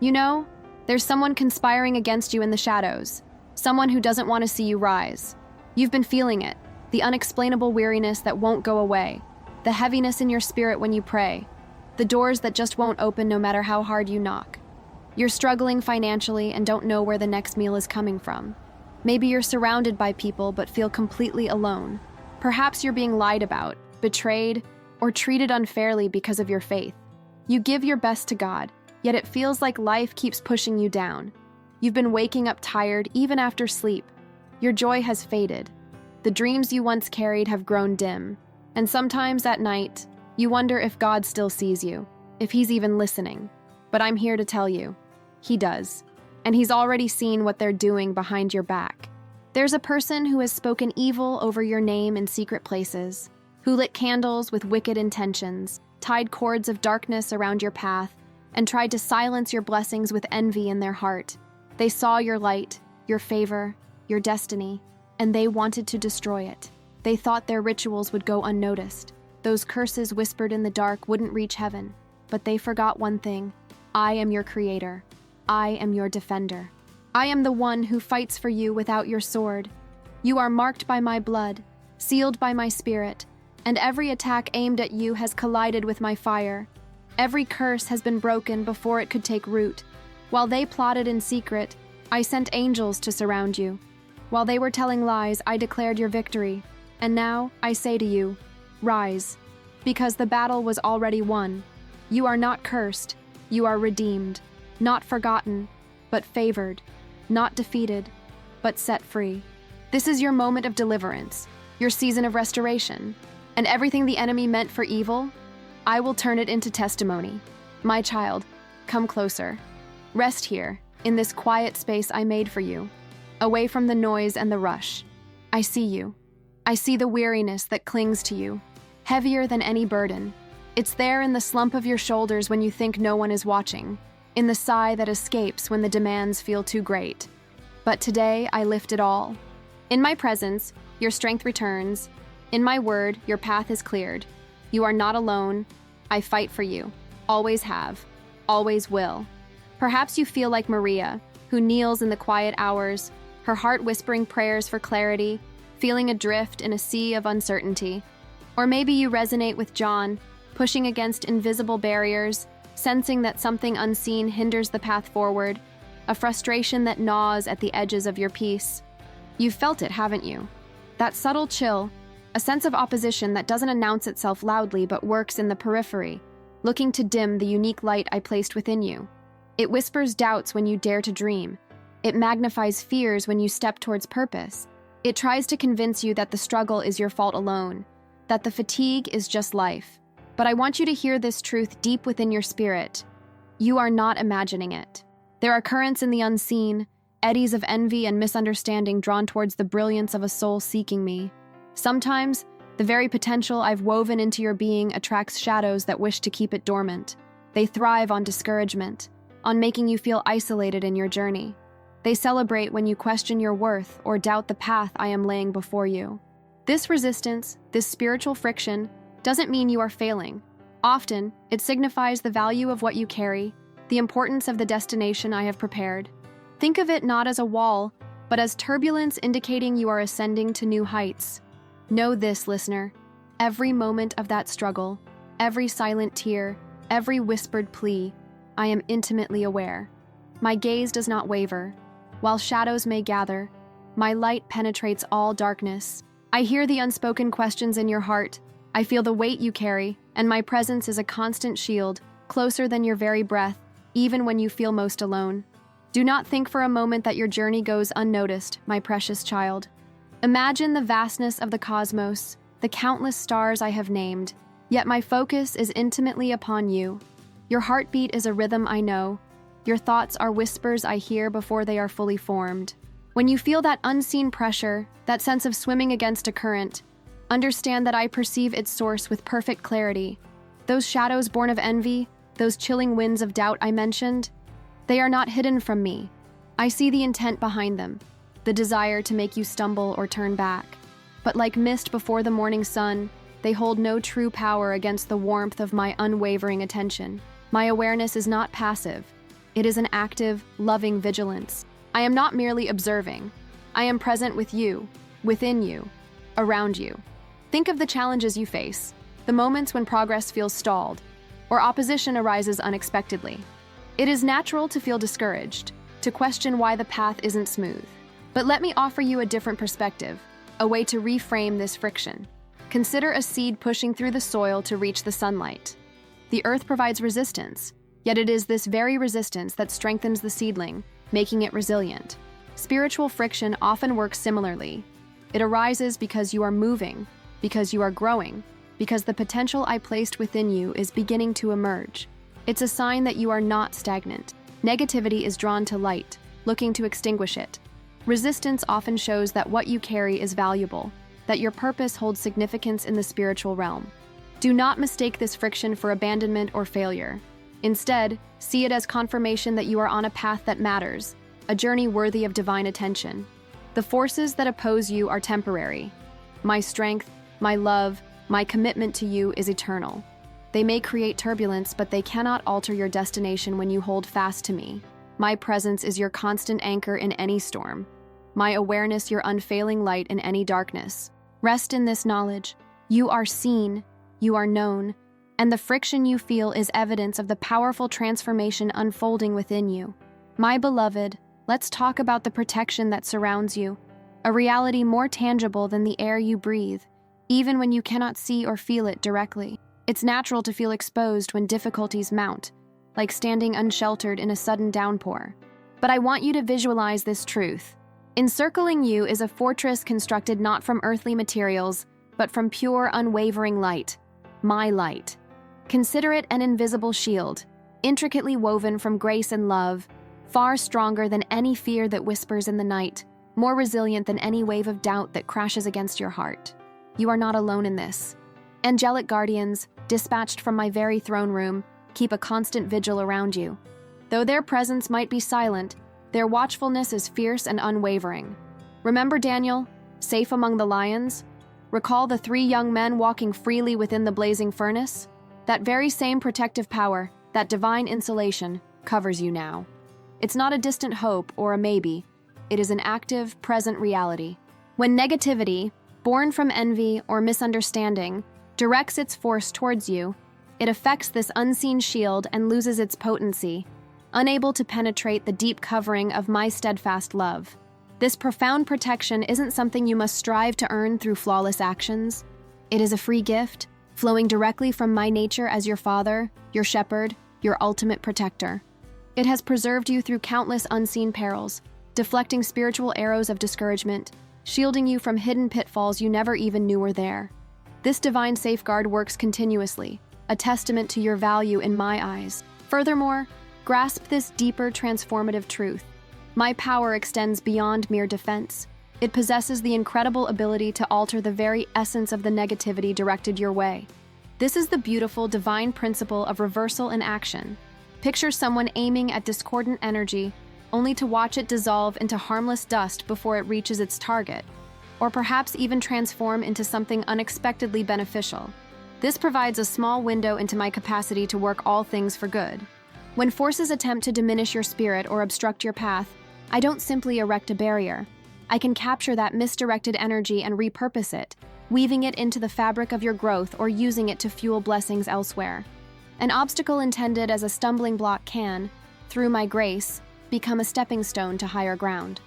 You know, there's someone conspiring against you in the shadows, someone who doesn't want to see you rise. You've been feeling it, the unexplainable weariness that won't go away, the heaviness in your spirit when you pray, the doors that just won't open no matter how hard you knock. You're struggling financially and don't know where the next meal is coming from. Maybe you're surrounded by people but feel completely alone. Perhaps you're being lied about, betrayed, or treated unfairly because of your faith. You give your best to God, yet it feels like life keeps pushing you down. You've been waking up tired even after sleep. Your joy has faded. The dreams you once carried have grown dim. And sometimes at night, you wonder if God still sees you, if He's even listening. But I'm here to tell you, He does. And He's already seen what they're doing behind your back. There's a person who has spoken evil over your name in secret places, who lit candles with wicked intentions, tied cords of darkness around your path, and tried to silence your blessings with envy in their heart. They saw your light, your favor, your destiny, and they wanted to destroy it. They thought their rituals would go unnoticed. Those curses whispered in the dark wouldn't reach heaven. But they forgot one thing. I am your creator. I am your defender. I am the one who fights for you without your sword. You are marked by my blood, sealed by my spirit, and every attack aimed at you has collided with my fire. Every curse has been broken before it could take root. While they plotted in secret, I sent angels to surround you. While they were telling lies, I declared your victory. And now, I say to you, rise, because the battle was already won. You are not cursed, you are redeemed, not forgotten, but favored, not defeated, but set free. This is your moment of deliverance, your season of restoration, and everything the enemy meant for evil, I will turn it into testimony. My child, come closer. Rest here, in this quiet space I made for you, away from the noise and the rush. I see you. I see the weariness that clings to you, heavier than any burden. It's there in the slump of your shoulders when you think no one is watching, in the sigh that escapes when the demands feel too great. But today, I lift it all. In my presence, your strength returns. In my word, your path is cleared. You are not alone. I fight for you. Always have. Always will. Perhaps you feel like Maria, who kneels in the quiet hours, her heart whispering prayers for clarity, feeling adrift in a sea of uncertainty. Or maybe you resonate with John, pushing against invisible barriers, sensing that something unseen hinders the path forward, a frustration that gnaws at the edges of your peace. You've felt it, haven't you? That subtle chill, a sense of opposition that doesn't announce itself loudly but works in the periphery, looking to dim the unique light I placed within you. It whispers doubts when you dare to dream. It magnifies fears when you step towards purpose. It tries to convince you that the struggle is your fault alone, that the fatigue is just life. But I want you to hear this truth deep within your spirit. You are not imagining it. There are currents in the unseen, eddies of envy and misunderstanding drawn towards the brilliance of a soul seeking me. Sometimes, the very potential I've woven into your being attracts shadows that wish to keep it dormant. They thrive on discouragement, on making you feel isolated in your journey. They celebrate when you question your worth or doubt the path I am laying before you. This resistance, this spiritual friction, doesn't mean you are failing. Often, it signifies the value of what you carry, the importance of the destination I have prepared. Think of it not as a wall, but as turbulence indicating you are ascending to new heights. Know this, listener. Every moment of that struggle, every silent tear, every whispered plea, I am intimately aware. My gaze does not waver. While shadows may gather, my light penetrates all darkness. I hear the unspoken questions in your heart. I feel the weight you carry, and my presence is a constant shield, closer than your very breath, even when you feel most alone. Do not think for a moment that your journey goes unnoticed, my precious child. Imagine the vastness of the cosmos, the countless stars I have named, yet my focus is intimately upon you. Your heartbeat is a rhythm I know. Your thoughts are whispers I hear before they are fully formed. When you feel that unseen pressure, that sense of swimming against a current, understand that I perceive its source with perfect clarity. Those shadows born of envy, those chilling winds of doubt I mentioned, they are not hidden from me. I see the intent behind them, the desire to make you stumble or turn back. But like mist before the morning sun, they hold no true power against the warmth of my unwavering attention. My awareness is not passive. It is an active, loving vigilance. I am not merely observing. I am present with you, within you, around you. Think of the challenges you face, the moments when progress feels stalled, or opposition arises unexpectedly. It is natural to feel discouraged, to question why the path isn't smooth. But let me offer you a different perspective, a way to reframe this friction. Consider a seed pushing through the soil to reach the sunlight. The earth provides resistance, yet it is this very resistance that strengthens the seedling, making it resilient. Spiritual friction often works similarly. It arises because you are moving, because you are growing, because the potential I placed within you is beginning to emerge. It's a sign that you are not stagnant. Negativity is drawn to light, looking to extinguish it. Resistance often shows that what you carry is valuable, that your purpose holds significance in the spiritual realm. Do not mistake this friction for abandonment or failure. Instead, see it as confirmation that you are on a path that matters, a journey worthy of divine attention. The forces that oppose you are temporary. My strength, my love, my commitment to you is eternal. They may create turbulence, but they cannot alter your destination when you hold fast to me. My presence is your constant anchor in any storm. My awareness your unfailing light in any darkness. Rest in this knowledge. You are seen, you are known, and the friction you feel is evidence of the powerful transformation unfolding within you. My beloved, let's talk about the protection that surrounds you, a reality more tangible than the air you breathe, even when you cannot see or feel it directly. It's natural to feel exposed when difficulties mount, like standing unsheltered in a sudden downpour. But I want you to visualize this truth. Encircling you is a fortress constructed not from earthly materials, but from pure, unwavering light, my light. Consider it an invisible shield, intricately woven from grace and love, far stronger than any fear that whispers in the night, more resilient than any wave of doubt that crashes against your heart. You are not alone in this. Angelic guardians, dispatched from my very throne room, keep a constant vigil around you. Though their presence might be silent, their watchfulness is fierce and unwavering. Remember Daniel, safe among the lions? Recall the 3 young men walking freely within the blazing furnace? That very same protective power, that divine insulation, covers you now. It's not a distant hope or a maybe. It is an active, present reality. When negativity, born from envy or misunderstanding, directs its force towards you, it affects this unseen shield and loses its potency, unable to penetrate the deep covering of my steadfast love. This profound protection isn't something you must strive to earn through flawless actions. It is a free gift, flowing directly from my nature as your father, your shepherd, your ultimate protector. It has preserved you through countless unseen perils, deflecting spiritual arrows of discouragement, shielding you from hidden pitfalls you never even knew were there. This divine safeguard works continuously, a testament to your value in my eyes. Furthermore, grasp this deeper transformative truth. My power extends beyond mere defense. It possesses the incredible ability to alter the very essence of the negativity directed your way. This is the beautiful divine principle of reversal in action. Picture someone aiming at discordant energy, only to watch it dissolve into harmless dust before it reaches its target, or perhaps even transform into something unexpectedly beneficial. This provides a small window into my capacity to work all things for good. When forces attempt to diminish your spirit or obstruct your path, I don't simply erect a barrier. I can capture that misdirected energy and repurpose it, weaving it into the fabric of your growth or using it to fuel blessings elsewhere. An obstacle intended as a stumbling block can, through my grace, become a stepping stone to higher ground.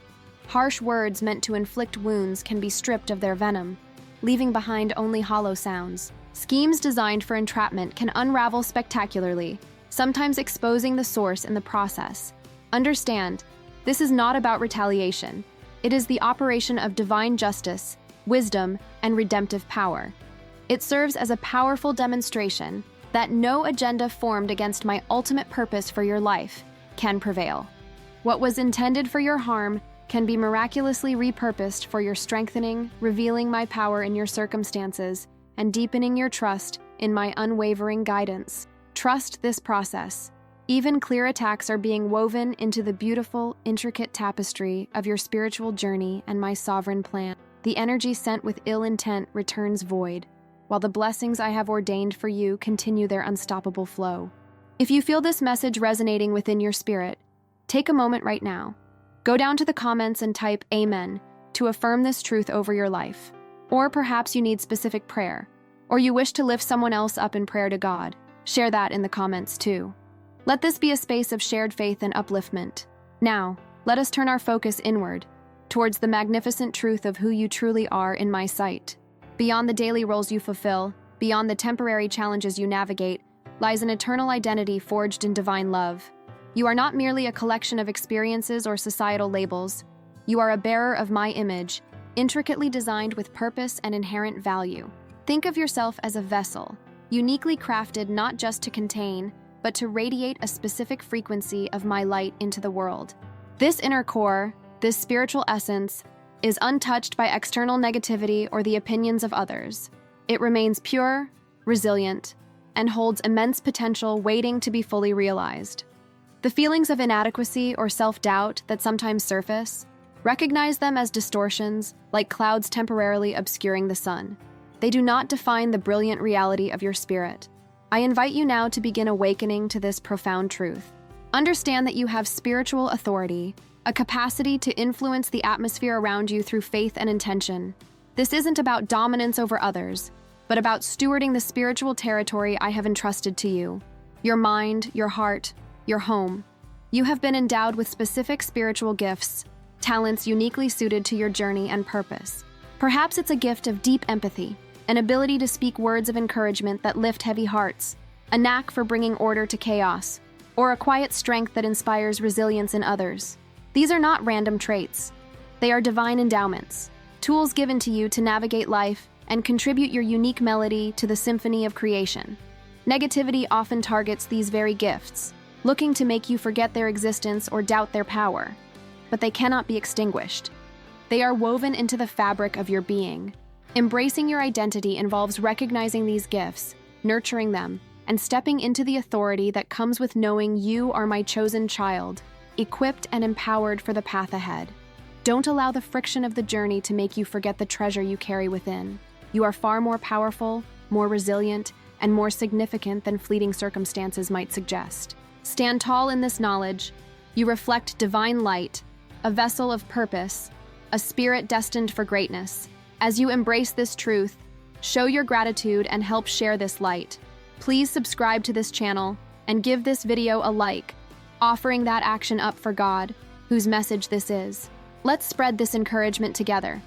Harsh words meant to inflict wounds can be stripped of their venom, leaving behind only hollow sounds. Schemes designed for entrapment can unravel spectacularly, sometimes exposing the source in the process. Understand, this is not about retaliation. It is the operation of divine justice, wisdom, and redemptive power. It serves as a powerful demonstration that no agenda formed against my ultimate purpose for your life can prevail. What was intended for your harm can be miraculously repurposed for your strengthening, revealing my power in your circumstances, and deepening your trust in my unwavering guidance. Trust this process. Even clear attacks are being woven into the beautiful, intricate tapestry of your spiritual journey and my sovereign plan. The energy sent with ill intent returns void, while the blessings I have ordained for you continue their unstoppable flow. If you feel this message resonating within your spirit, take a moment right now. Go down to the comments and type Amen to affirm this truth over your life. Or perhaps you need specific prayer, or you wish to lift someone else up in prayer to God. Share that in the comments too. Let this be a space of shared faith and upliftment. Now, let us turn our focus inward, towards the magnificent truth of who you truly are in my sight. Beyond the daily roles you fulfill, beyond the temporary challenges you navigate, lies an eternal identity forged in divine love. You are not merely a collection of experiences or societal labels. You are a bearer of my image, intricately designed with purpose and inherent value. Think of yourself as a vessel, uniquely crafted not just to contain, but to radiate a specific frequency of my light into the world. This inner core, this spiritual essence, is untouched by external negativity or the opinions of others. It remains pure, resilient, and holds immense potential waiting to be fully realized. The feelings of inadequacy or self-doubt that sometimes surface, recognize them as distortions, like clouds temporarily obscuring the sun. They do not define the brilliant reality of your spirit. I invite you now to begin awakening to this profound truth. Understand that you have spiritual authority, a capacity to influence the atmosphere around you through faith and intention. This isn't about dominance over others, but about stewarding the spiritual territory I have entrusted to you. Your mind, your heart, your home. You have been endowed with specific spiritual gifts, talents uniquely suited to your journey and purpose. Perhaps it's a gift of deep empathy, an ability to speak words of encouragement that lift heavy hearts, a knack for bringing order to chaos, or a quiet strength that inspires resilience in others. These are not random traits. They are divine endowments, tools given to you to navigate life and contribute your unique melody to the symphony of creation. Negativity often targets these very gifts, looking to make you forget their existence or doubt their power. But they cannot be extinguished. They are woven into the fabric of your being. Embracing your identity involves recognizing these gifts, nurturing them, and stepping into the authority that comes with knowing you are my chosen child, equipped and empowered for the path ahead. Don't allow the friction of the journey to make you forget the treasure you carry within. You are far more powerful, more resilient, and more significant than fleeting circumstances might suggest. Stand tall in this knowledge. You reflect divine light, a vessel of purpose, a spirit destined for greatness. As you embrace this truth, show your gratitude and help share this light. Please subscribe to this channel and give this video a like, offering that action up for God, whose message this is. Let's spread this encouragement together.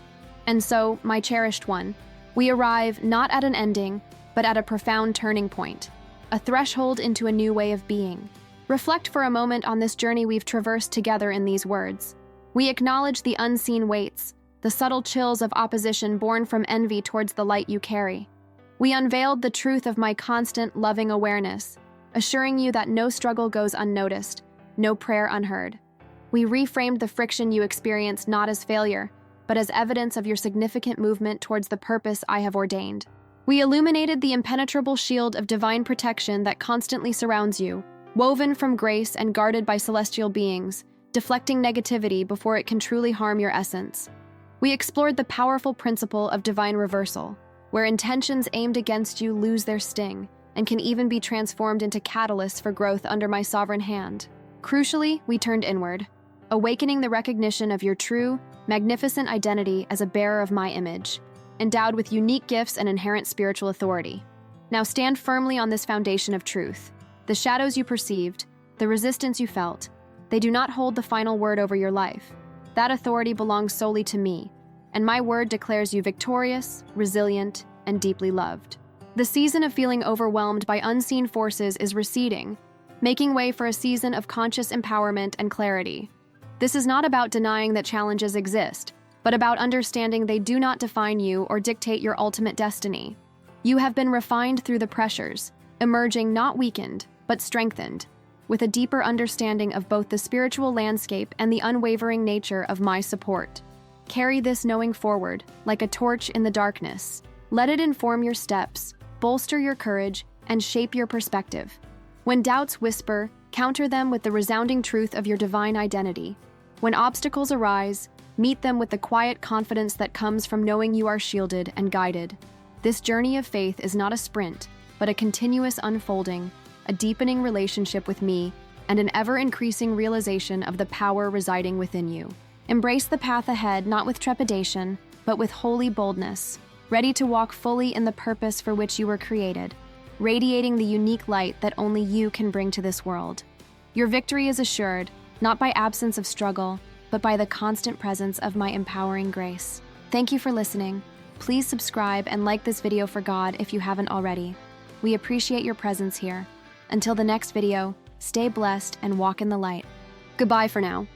And so, my cherished one, we arrive not at an ending, but at a profound turning point, a threshold into a new way of being. Reflect for a moment on this journey we've traversed together in these words. We acknowledge the unseen weights, the subtle chills of opposition born from envy towards the light you carry. We unveiled the truth of my constant, loving awareness, assuring you that no struggle goes unnoticed, no prayer unheard. We reframed the friction you experienced not as failure, but as evidence of your significant movement towards the purpose I have ordained. We illuminated the impenetrable shield of divine protection that constantly surrounds you, woven from grace and guarded by celestial beings, deflecting negativity before it can truly harm your essence. We explored the powerful principle of divine reversal, where intentions aimed against you lose their sting and can even be transformed into catalysts for growth under my sovereign hand. Crucially, we turned inward, awakening the recognition of your true, magnificent identity as a bearer of my image, endowed with unique gifts and inherent spiritual authority. Now stand firmly on this foundation of truth. The shadows you perceived, the resistance you felt, they do not hold the final word over your life. That authority belongs solely to me, and my word declares you victorious, resilient, and deeply loved. The season of feeling overwhelmed by unseen forces is receding, making way for a season of conscious empowerment and clarity. This is not about denying that challenges exist, but about understanding they do not define you or dictate your ultimate destiny. You have been refined through the pressures, emerging not weakened, but strengthened, with a deeper understanding of both the spiritual landscape and the unwavering nature of my support. Carry this knowing forward, like a torch in the darkness. Let it inform your steps, bolster your courage, and shape your perspective. When doubts whisper, counter them with the resounding truth of your divine identity. When obstacles arise, meet them with the quiet confidence that comes from knowing you are shielded and guided. This journey of faith is not a sprint, but a continuous unfolding, a deepening relationship with me, and an ever-increasing realization of the power residing within you. Embrace the path ahead not with trepidation, but with holy boldness, ready to walk fully in the purpose for which you were created, radiating the unique light that only you can bring to this world. Your victory is assured, not by absence of struggle, but by the constant presence of my empowering grace. Thank you for listening. Please subscribe and like this video for God if you haven't already. We appreciate your presence here. Until the next video, stay blessed and walk in the light. Goodbye for now.